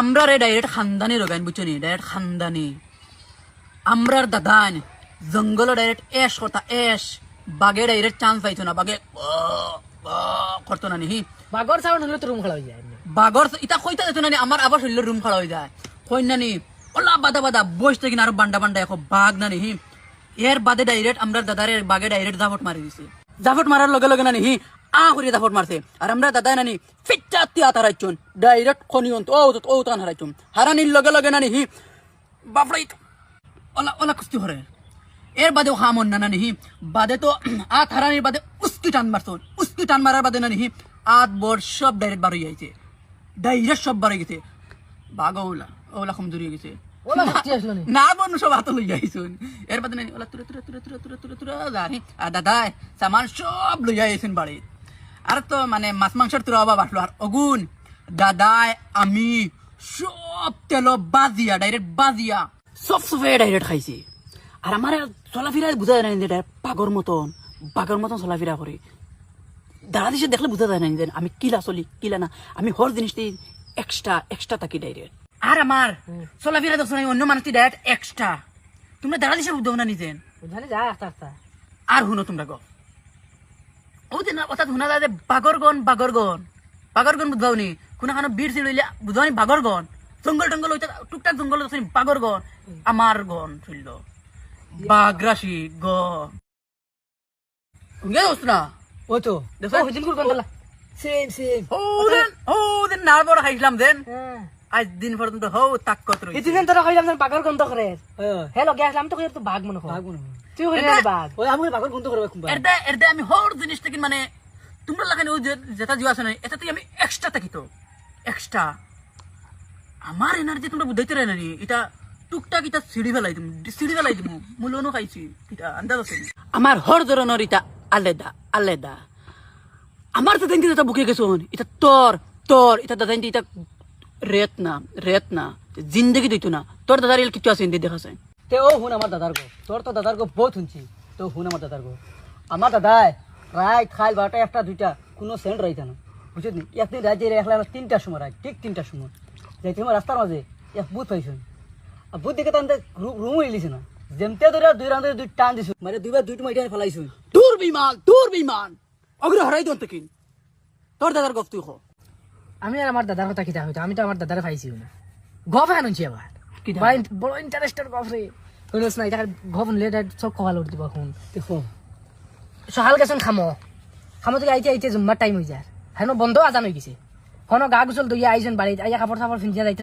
আমরা রে ডাইরেক্ট খানদানি রগাইন বুঝছো নি ডাইরেক্ট খানদানি আমরার দাদান জঙ্গল ডাইরেক্ট এশ কথা এশ বাগে ডাইরেক্ট চান্স পাইতো না বাগে করতো না নি বাগর সাউন্ড হলে তো রুম খাড়া হয়ে যায় বাগর ইটা কইতা যেত না নি আমার আবার শরীরের রুম খাড়া হয়ে যায় কই না নি ওলা বাদা বাদা বসতে কিনা আর বান্ডা বান্ডা এখন বাঘ না নি এর বাদে ডাইরেক্ট আমরা দাদারে বাগে ডাইরেক্ট জাফট মারি দিছে জাফট মারার লগে লগে না নি আহরি জাফট মারছে আর আমরা দাদা না নি ফিচ্চা তিয়া তারাইছুন ডাইরেক্ট খনিয়ন্ত ও তান হারাইছুন হারানির লগে লগে না নি বাপরাই ওলা ওলা কুস্তি হরে এর বাদেও হামন না নি বাদে তো হারানির বাদে উস্কি টান মারছুন উস্কি টান মারার বাদে না নি বর সব ডাইরেক্ট বার হয়ে যাইছে ডাইরেক্ট সব বার হয়ে গেছে বাঘ ওলা ওলা কম দূরে গেছে ওলা সত্যি আসলো নি না বন্ধু সব হাতে লই যাইছুন এর বাদে না ওলা তুরে তুরে তুরে তুরে তুরে তুরে তুরে জানি আর দাদা সামান সব লই যাইছেন বাড়ি আর তো মানে মাছ মাংসের তুরা অভাব আসলো আর অগুন দাদাই আমি সব তেল বাজিয়া ডাইরেক্ট বাজিয়া সব সবে ডাইরেক্ট খাইছি আর আমার চলাফেরা বুঝা যায় না পাগর মতন চলাফেরা করে দাঁড়া দিছে দেখলে বুঝা যায় না আমি কিলা চলি কিলা না আমি হর জিনিসটি এক্সট্রা থাকি ডাইরেক্ট আর আমার চলাফেরা দেখছো না অন্য মানুষটি ডাইরেক্ট এক্সট্রা তোমরা দাঁড়া দিছে বুঝাও না নিজেন বুঝালে যা আস্তে আস্তে আর শুনো তোমরা গো ওদিন অর্থাৎ শুনা যায় যে বাগরগন বুঝবাও নি কোনো খানো বীর চিড়িলে বুঝবাও নি বাগরগন জঙ্গল টঙ্গল হইতে টুকটাক জঙ্গল বাগরগন আমার গন চলল বাগরাশি গন না ও তো দেখো হইদিন কোন গলা সেম ওদিন নার বড় খাইছিলাম দেন আজ দিন পর্যন্ত হো তাক কত রইছে এদিন তোরা কইলাম যে বাগর গন্ধ করে হ্যালো গ্যাস আমি তো কই তো বাঘ মনে হয় তুই হইলে বাঘ ওই আমি বাগর গন্ধ করবে খুব এরদা আমি হর জিনিস থেকে মানে তোমরা লাগানি ওই যেটা জিও আছে না এটা থেকে আমি এক্সট্রা থাকি তো এক্সট্রা আমার এনার্জি তোমরা বুঝাইতে রে না এটা টুকটাক এটা সিঁড়ি ফেলাই দিম মূলনো খাইছি এটা আন্দাজ আছে আমার হর ধরনের এটা আলাদা আমার তো দেখি এটা বুকে গেছো এটা তোর এটা দাদা এটা রেত না জিন্দগি দিত না তোর দাদার এল কিছু আছে দেখাছে তে ও হুন আমার দাদার গো তোর তো দাদার গো বহুত শুনছি তো হুন আমার দাদার গো আমার দাদাই রাত খাইল 12টা 1টা 2টা কোনো সেন্ট রাইতা না বুঝছিস নি একদিন রাতে একলা 3টার সময় রাত ঠিক 3টার সময় যাইতে আমার রাস্তার মাঝে এক ভূত পাইছুন আর ভূত দেখে তান রুম হইলিছে না যেমতে ধরে দুই রাউন্ডে দুই টান দিছু মানে দুইবার দুইটা মাইটা ফেলাইছুন দূর বিমান অগ্র হরাই দন্ত কিন তোর দাদার গফ তুই খো আমি আর আমার দাদার কথা কিতা হইতো আমি তো আমার দাদার পাইছি না গফ আনছি আবার বড় ইন্টারেস্টেড গফ রে হইলস না এটা গফ লেট সব কল উঠ দিবা কোন দেখো সহাল গেছন খামো থেকে আইতে জুম্মার টাইম হই যায় হেন বন্ধ আজান হই গেছে কোন গা গুছল দইয়া আইজন বাড়ি আইয়া কাপড় সাপড় ফিনজিয়া যাইতে